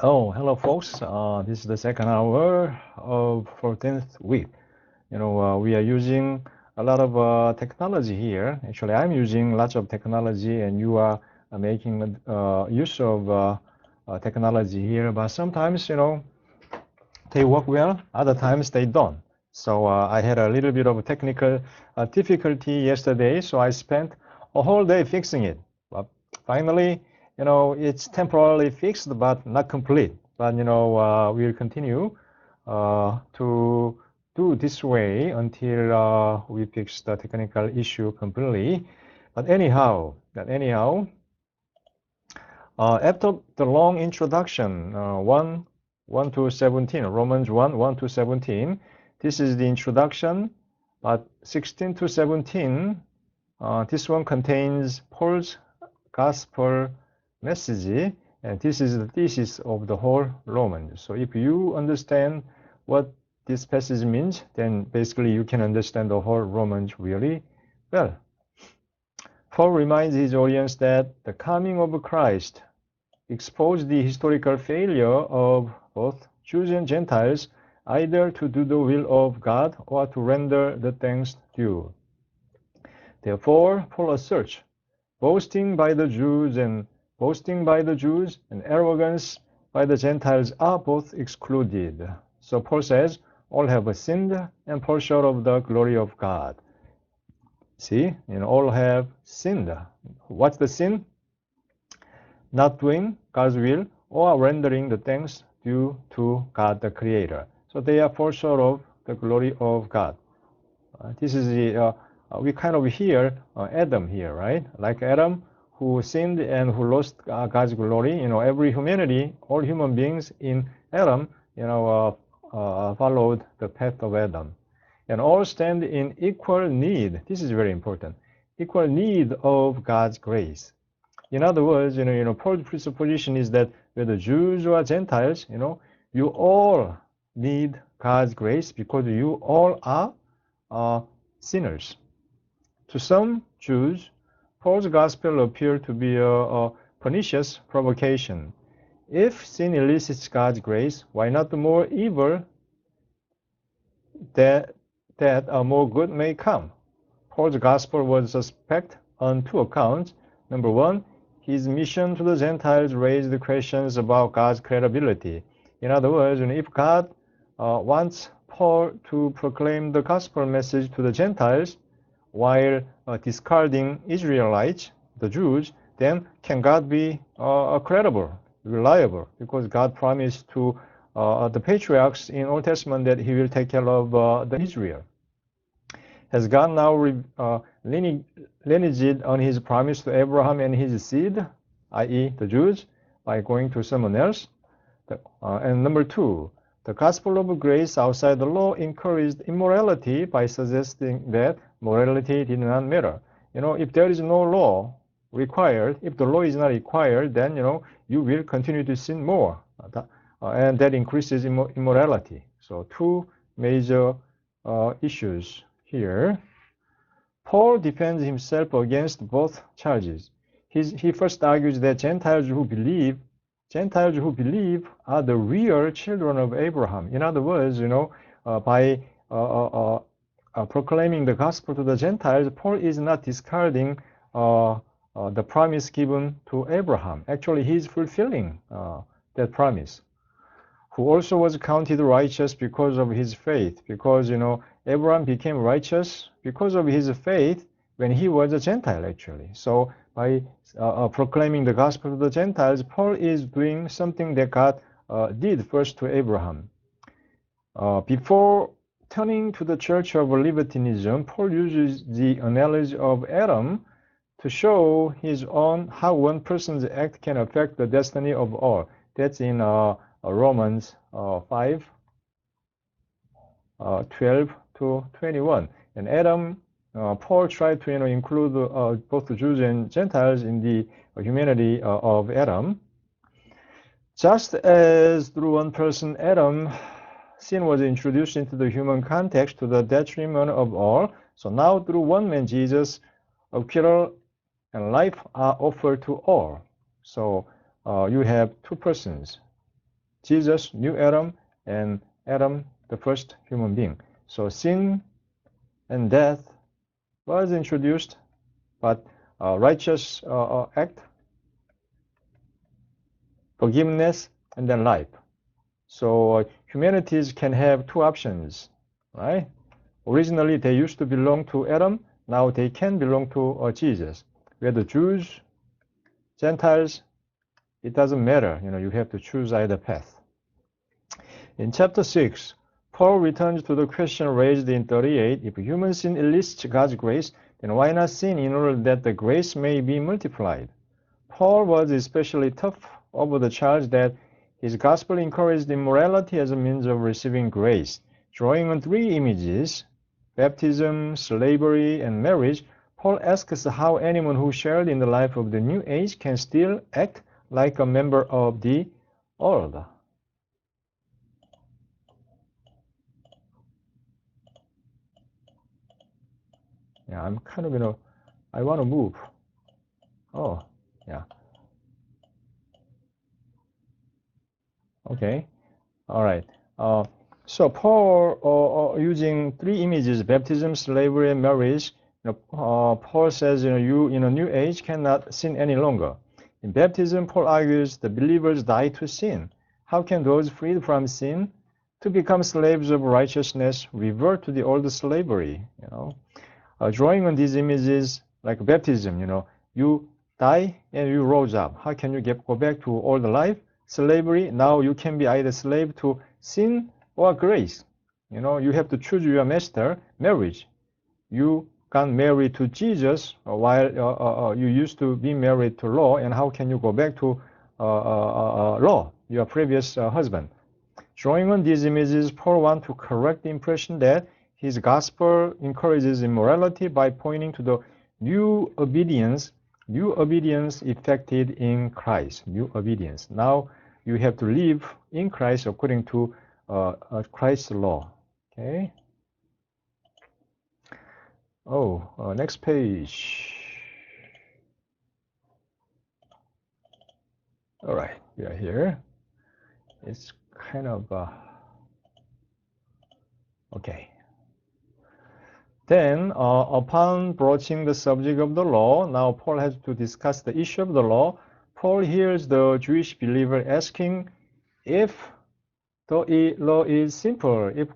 Oh, hello, folks. This is the second hour of 14th week. We are using a lot of technology here. Actually, I'm using lots of technology, and you are making use of technology here. But sometimes, they work well. Other times they don't. So I had a little bit of technical difficulty yesterday. So I spent a whole day fixing it. But finally, it's temporarily fixed, but not complete. But we'll continue to do this way until we fix the technical issue completely. But anyhow, after the long introduction, 1 to 17, Romans 1 to 17, this is the introduction. But 16 to 17, this one contains Paul's gospel message, and this is the thesis of the whole Romans. So if you understand what this passage means, then basically you can understand the whole Romans really well. Paul reminds his audience that the coming of Christ exposed the historical failure of both Jews and Gentiles either to do the will of God or to render the thanks due. Therefore, Paul asserts, boasting by the Jews and arrogance by the Gentiles are both excluded. So Paul says, all have sinned and fall short of the glory of God. See, all have sinned. What's the sin? Not doing God's will or rendering the thanks due to God the Creator. So they are fall short of the glory of God. This is we kind of hear Adam here, right? Like Adam, who sinned and who lost God's glory. Every humanity, all human beings in Adam, followed the path of Adam, and all stand in equal need. This is very important. Equal need of God's grace. In other words, Paul's presupposition is that whether Jews or Gentiles, you all need God's grace because you all are sinners. To some Jews, Paul's gospel appeared to be a pernicious provocation. If sin elicits God's grace, why not the more evil that more good may come? Paul's gospel was suspect on two accounts. Number one, his mission to the Gentiles raised questions about God's credibility. In other words, if God wants Paul to proclaim the gospel message to the Gentiles while discarding Israelites, the Jews, then can God be credible, reliable? Because God promised to the patriarchs in Old Testament that he will take care of the Israel. Has God now reneged on his promise to Abraham and his seed, i.e. the Jews, by going to someone else? And number two, the gospel of grace outside the law encouraged immorality by suggesting that morality did not matter. If there is no law required, if the law is not required, then you will continue to sin more, and that increases immorality. So two major issues here. Paul defends himself against both charges. He first argues that Gentiles who believe are the real children of Abraham. In other words, by proclaiming the gospel to the Gentiles, Paul is not discarding the promise given to Abraham. Actually, he is fulfilling that promise. Who also was counted righteous because of his faith. Because, Abraham became righteous because of his faith when he was a Gentile, actually. So by proclaiming the gospel to the Gentiles, Paul is doing something that God did first to Abraham. Before turning to the Church of Libertinism, Paul uses the analogy of Adam to show how one person's act can affect the destiny of all. That's in Romans 5, 12 to 21. And Adam, Paul tried to include both the Jews and Gentiles in the humanity of Adam. Just as through one person, Adam, sin was introduced into the human context to the detriment of all. So now through one man, Jesus, acquittal and life are offered to all. So you have two persons. Jesus, new Adam, and Adam, the first human being. So sin and death was introduced, but righteous act, forgiveness, and then life. So humanities can have two options, right? Originally, they used to belong to Adam. Now they can belong to Jesus. Whether Jews, Gentiles, it doesn't matter. You have to choose either path. In chapter 6, Paul returns to the question raised in 38. If human sin elicits God's grace, then why not sin in order that the grace may be multiplied? Paul was especially tough over the charge that his gospel encouraged immorality as a means of receiving grace. Drawing on three images, baptism, slavery, and marriage, Paul asks how anyone who shared in the life of the new age can still act like a member of the old. Yeah, I'm kind of, I want to move. Oh, yeah. Okay. All right. So Paul, using three images, baptism, slavery, and marriage, Paul says, you in a new age cannot sin any longer. In baptism, Paul argues the believers die to sin. How can those freed from sin to become slaves of righteousness revert to the old slavery? Drawing on these images, like baptism, you die and you rose up. How can you go back to old life? Slavery, now you can be either slave to sin or grace. You have to choose your master. Marriage, you got married to Jesus while you used to be married to law, and how can you go back to law, your previous husband? Drawing on these images, Paul wants to correct the impression that his gospel encourages immorality by pointing to the new obedience effected in Christ. New obedience. Now you have to live in Christ according to Christ's law. Okay. Oh, next page. All right, we are here. It's kind of okay. Then, upon broaching the subject of the law, now Paul has to discuss the issue of the law. Paul hears the Jewish believer asking if the law is simple. If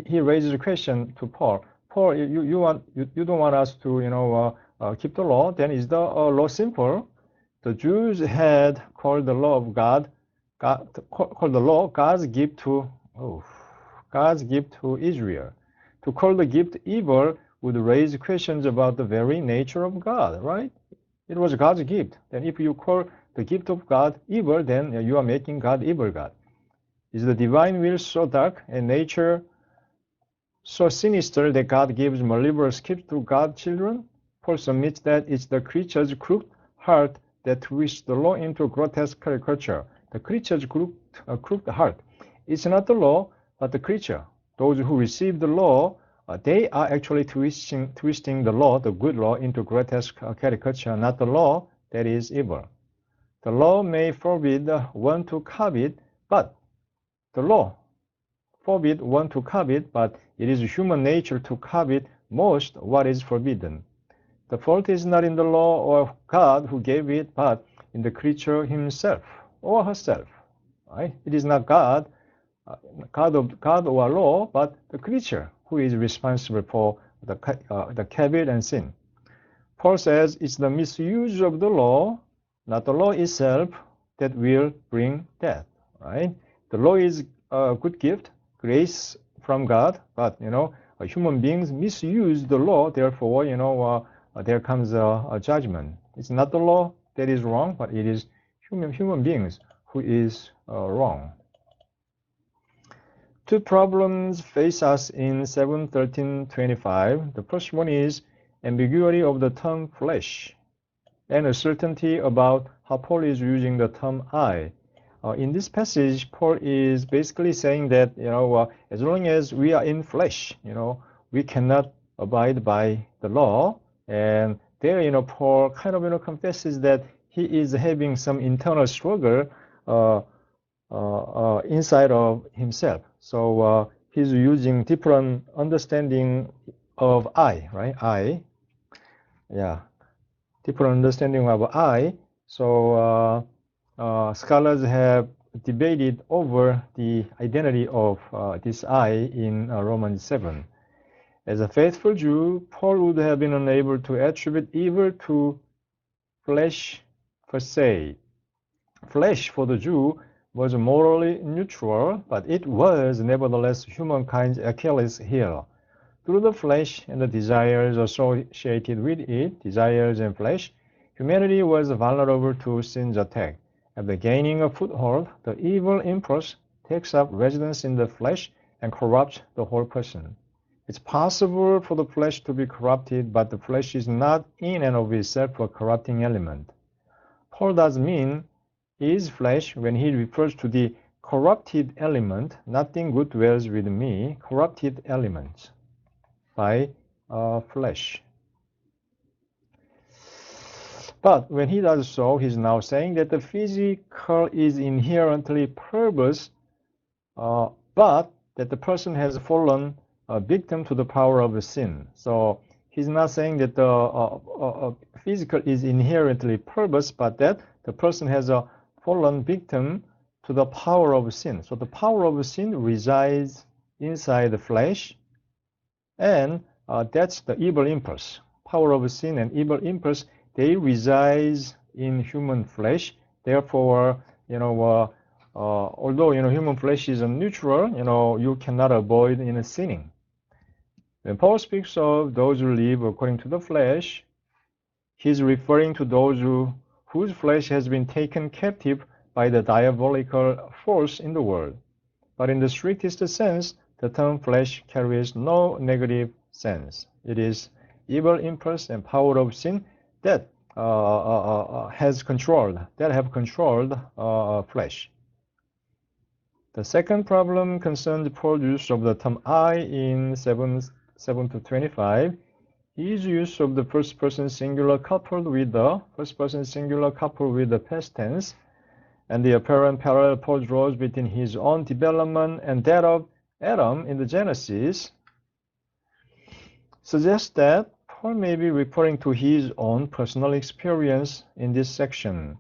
he raises a question to Paul. Paul, you don't want us to keep the law? Then is the law simple? The Jews had called the law of called the law God's gift to Israel. To call the gift evil would raise questions about the very nature of God, right? It was God's gift. Then if you call the gift of God evil, then you are making God evil God. Is the divine will so dark and nature so sinister that God gives malleable gifts to God's children? Paul submits that it's the creature's crooked heart that twists the law into grotesque caricature. The creature's crooked heart. It's not the law, but the creature. Those who receive the law, they are actually twisting the law, the good law, into grotesque caricature, not the law that is evil. The law may forbid one to covet, but the law forbid one to covet, but it is human nature to covet most what is forbidden. The fault is not in the law or God who gave it, but in the creature himself or herself. Right? It is not God or law, but the creature who is responsible for the covet and sin. Paul says it's the misuse of the law, not the law itself, that will bring death. Right? The law is a good gift, grace from God, but human beings misuse the law. Therefore, there comes a judgment. It's not the law that is wrong, but it is human beings who is wrong. Two problems face us in 7:13:25. The first one is ambiguity of the term flesh and uncertainty about how Paul is using the term I. In this passage, Paul is basically saying that as long as we are in flesh, we cannot abide by the law. And there, Paul kind of confesses that he is having some internal struggle inside of himself. So he's using different understanding of I, right? I, yeah, different understanding of I. So scholars have debated over the identity of this I in Romans 7. As a faithful Jew, Paul would have been unable to attribute evil to flesh per se. Flesh for the Jew was morally neutral, but it was nevertheless humankind's Achilles heel. Through the flesh and the desires associated with it, desires and flesh, humanity was vulnerable to sin's attack. After gaining a foothold, the evil impulse takes up residence in the flesh and corrupts the whole person. It's possible for the flesh to be corrupted, but the flesh is not in and of itself a corrupting element. Paul does mean his flesh when he refers to the corrupted element. Nothing good dwells with me, corrupted elements by flesh. But when he does so, he's now saying that the physical is inherently perverse, but that the person has fallen a victim to the power of sin. So he's not saying that the physical is inherently perverse, but that the person has fallen victim to the power of sin. So the power of sin resides inside the flesh, and that's the evil impulse. Power of sin and evil impulse, they reside in human flesh. Therefore, although human flesh is neutral, you cannot avoid sinning. When Paul speaks of those who live according to the flesh, he's referring to those whose flesh has been taken captive by the diabolical force in the world. But in the strictest sense, the term flesh carries no negative sense. It is evil impulse and power of sin that have controlled flesh. The second problem concerns Paul's use of the term I in 7 to 25. His use of the first person singular coupled with the past tense, and the apparent parallel Paul draws between his own development and that of Adam in the Genesis suggests that Paul may be referring to his own personal experience in this section.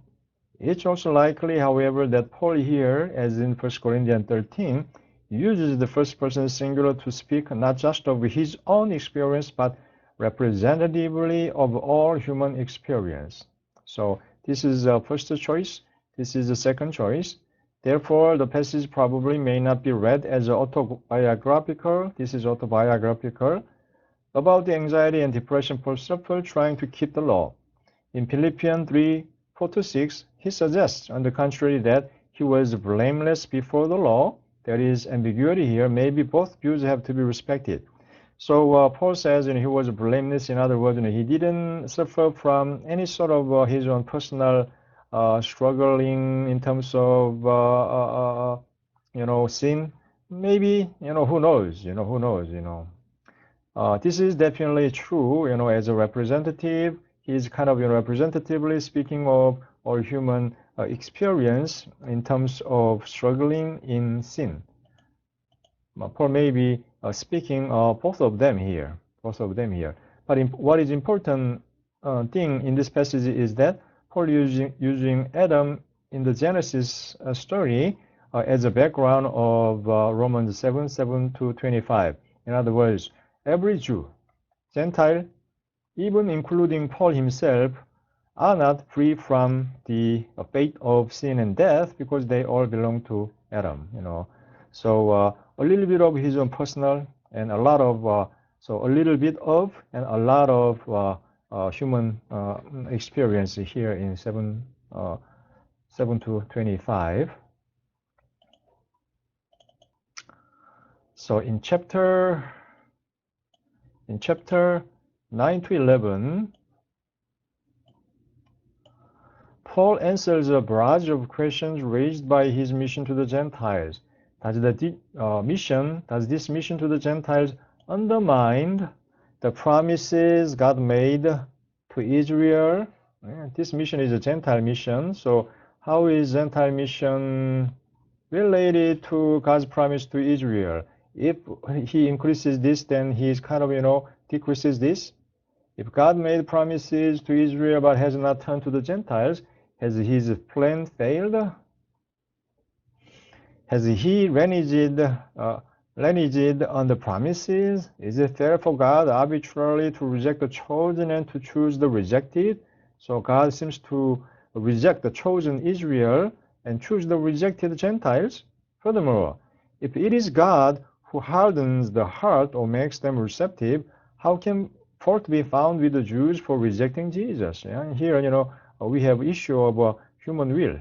It's also likely, however, that Paul here, as in 1 Corinthians 13, uses the first person singular to speak not just of his own experience, but representatively of all human experience. So this is the first choice. This is the second choice. Therefore, the passage probably may not be read as autobiographical. This is autobiographical about the anxiety and depression Paul suffered trying to keep the law. In Philippians 3:4-6, he suggests, on the contrary, that he was blameless before the law. There is ambiguity here. Maybe both views have to be respected. So Paul says he was blameless. In other words, he didn't suffer from any sort of his own personal struggling in terms of sin. Maybe who knows? This is definitely true. As a representative, he's kind of representatively speaking of all human experience in terms of struggling in sin. Paul may be speaking of both of them here. But what is important thing in this passage is that Paul using Adam in the Genesis story as a background of Romans 7 to 25. In other words, every Jew, Gentile, even including Paul himself, are not free from the fate of sin and death because they all belong to Adam. So a little bit of his own personal and a lot of human experience here in 7 to 25. So in chapter 9 to 11, Paul answers a barrage of questions raised by his mission to the Gentiles. Does this mission to the Gentiles undermine the promises God made to Israel? This mission is a Gentile mission. So how is Gentile mission related to God's promise to Israel. If he increases this, then he's kind of, decreases this. If God made promises to Israel but has not turned to the Gentiles, has his plan failed? Has he reneged on the promises? Is it fair for God arbitrarily to reject the chosen and to choose the rejected? So God seems to reject the chosen Israel and choose the rejected Gentiles. Furthermore, if it is God who hardens the heart or makes them receptive, how can fault be found with the Jews for rejecting Jesus? And here, we have issue of human will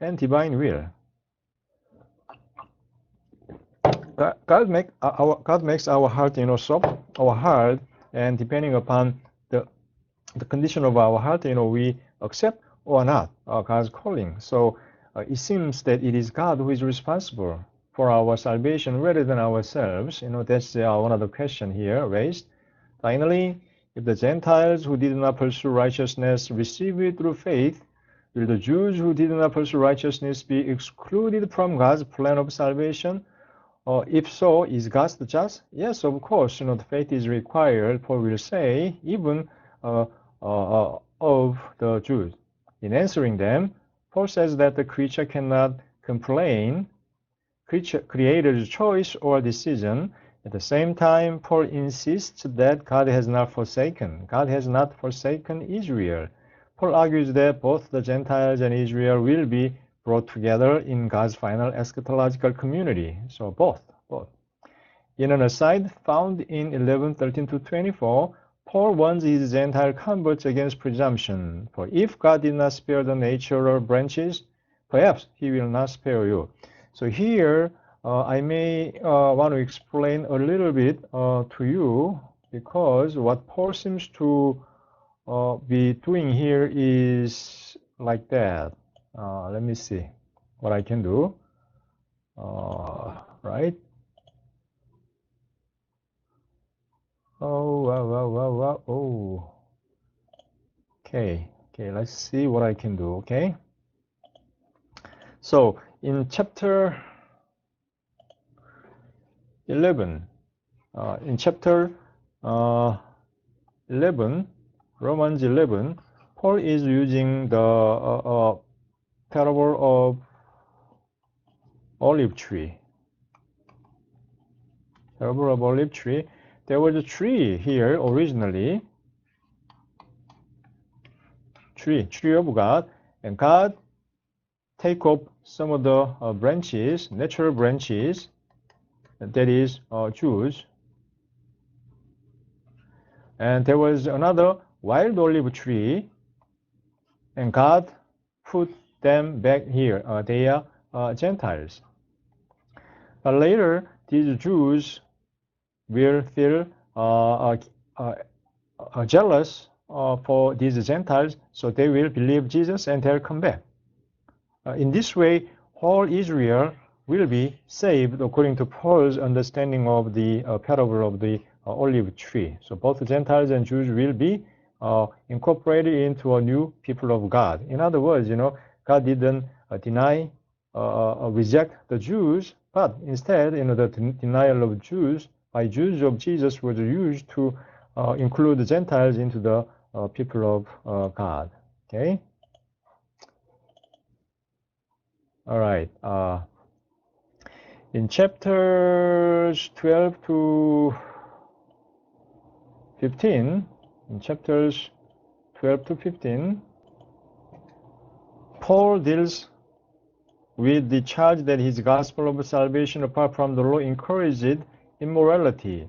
and divine will. God makes our heart, soft, our heart, and depending upon the condition of our heart, we accept or not God's calling. So it seems that it is God who is responsible for our salvation rather than ourselves. That's one of the questions here raised. Finally, if the Gentiles who did not pursue righteousness receive it through faith, will the Jews who did not pursue righteousness be excluded from God's plan of salvation? If so, is God just? Yes, of course. The faith is required, Paul will say, even of the Jews. In answering them, Paul says that the creature cannot complain Creator's choice or decision. At the same time, Paul insists that God has not forsaken Israel. Paul argues that both the Gentiles and Israel will be brought together in God's final eschatological community. So both. In an aside found in 11:13-24, Paul warns his Gentile converts against presumption. For if God did not spare the natural branches, perhaps he will not spare you. So here, I may want to explain a little bit to you, because what Paul seems to be doing here is like that. Let me see what I can do. Right? Oh. Okay, let's see what I can do, okay? So, in chapter 11, Romans 11, Paul is using the parable of olive tree. There was a tree here originally, tree of God, and God take up some of the branches, natural branches, that is Jews. And there was another wild olive tree, and God put them back here. They are Gentiles. But later, these Jews will feel jealous for these Gentiles, so they will believe Jesus and they'll come back. In this way, whole Israel will be saved according to Paul's understanding of the parable of the olive tree. So both Gentiles and Jews will be incorporated into a new people of God. In other words, God didn't reject the Jews, but instead, the denial of Jews by Jews of Jesus was used to include the Gentiles into the people of God. Okay. All right. In chapters 12 to 15, Paul deals with the charge that his gospel of salvation apart from the law encouraged immorality.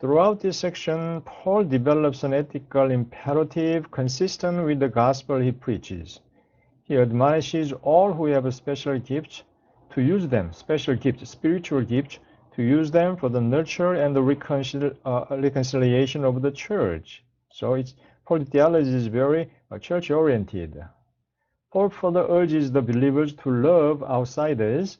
Throughout this section, Paul develops an ethical imperative consistent with the gospel he preaches. He admonishes all who have special gifts to use them, spiritual gifts, to use them for the nurture and the reconciliation of the church. So Paul's theology is very church-oriented. Paul further urges the believers to love outsiders.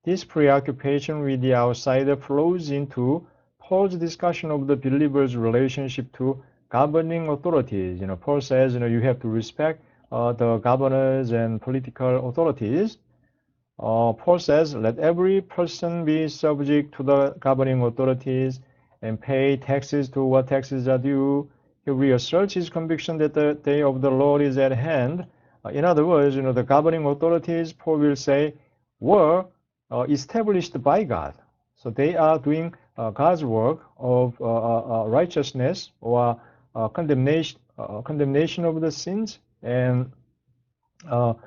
This preoccupation with the outsider flows into Paul's discussion of the believer's relationship to governing authorities. Paul says, you have to respect the governors and political authorities. Paul says, let every person be subject to the governing authorities and pay taxes to what taxes are due. He reasserts his conviction that the day of the Lord is at hand. In other words, the governing authorities, Paul will say, were established by God. So they are doing God's work of righteousness or condemnation of the sins and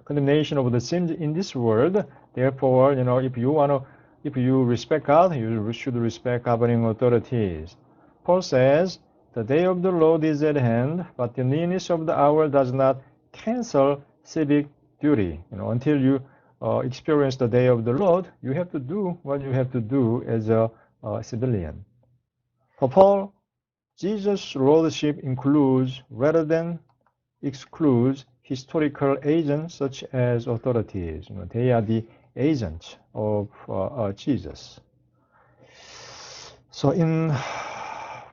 condemnation of the sins in this world. Therefore, if you respect God, you should respect governing authorities. Paul says, the day of the Lord is at hand, but the nearness of the hour does not cancel civic duty. Until you experience the day of the Lord, you have to do what you have to do as a civilian. For Paul, Jesus' lordship includes rather than excludes historical agents such as authorities. They are the agents of Jesus. So in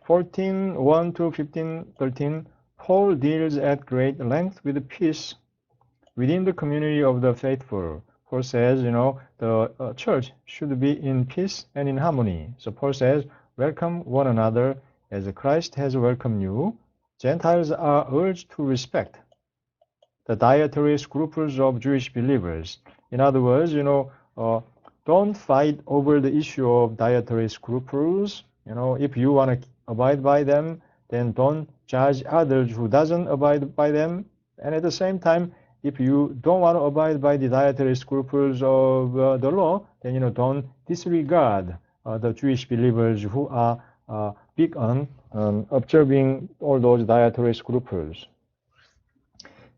14:1 to 15:13, Paul deals at great length with peace within the community of the faithful. Paul says, the church should be in peace and in harmony. So Paul says, welcome one another as Christ has welcomed you. Gentiles are urged to respect the dietary scruples of Jewish believers. In other words, don't fight over the issue of dietary scruples. If you want to abide by them, then don't judge others who doesn't abide by them. And at the same time, if you don't want to abide by the dietary scruples of the law, then don't disregard the Jewish believers who are big on observing all those dietary scruples.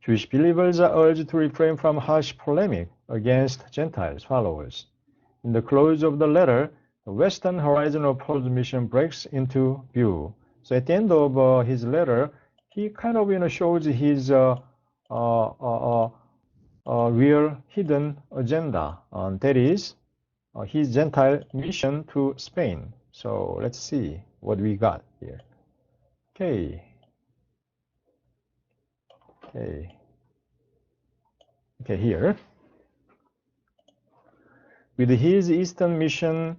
Jewish believers are urged to refrain from harsh polemic against Gentiles followers. In the close of the letter, the western horizon of Paul's mission breaks into view. So at the end of his letter, he kind of shows his real hidden agenda. That is his Gentile mission to Spain. So let's see what we got here. Okay, here. With his eastern mission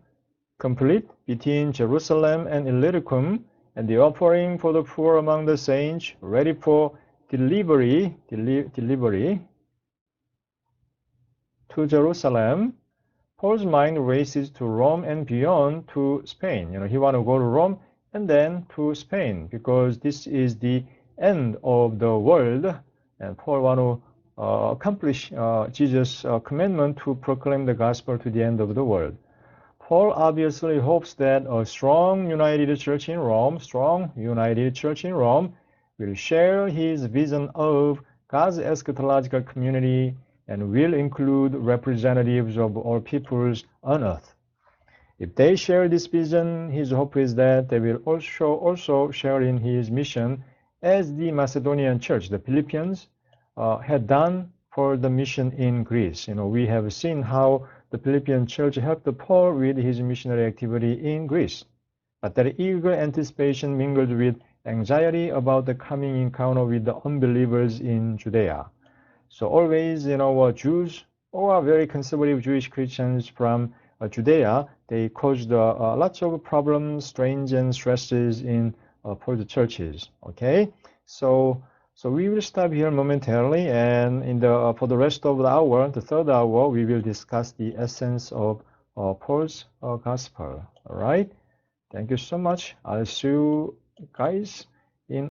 complete between Jerusalem and Illyricum, and the offering for the poor among the saints ready for delivery to Jerusalem, Paul's mind races to Rome and beyond to Spain. He wants to go to Rome and then to Spain because this is the end of the world, and Paul wants to accomplish Jesus' commandment to proclaim the gospel to the end of the world. Paul obviously hopes that a strong, united church in Rome will share his vision of God's eschatological community and will include representatives of all peoples on earth. If they share this vision, his hope is that they will also share in his mission as the Macedonian church, the Philippians, had done for the mission in Greece. We have seen how the Philippian church helped Paul with his missionary activity in Greece. But that eager anticipation mingled with anxiety about the coming encounter with the unbelievers in Judea. So always, Jews or very conservative Jewish Christians from Judea, they caused lots of problems, strains, and stresses in Paul's churches. Okay, so we will stop here momentarily, and for the rest of the hour, the third hour, we will discuss the essence of Paul's gospel. All right. Thank you so much. I'll see you guys in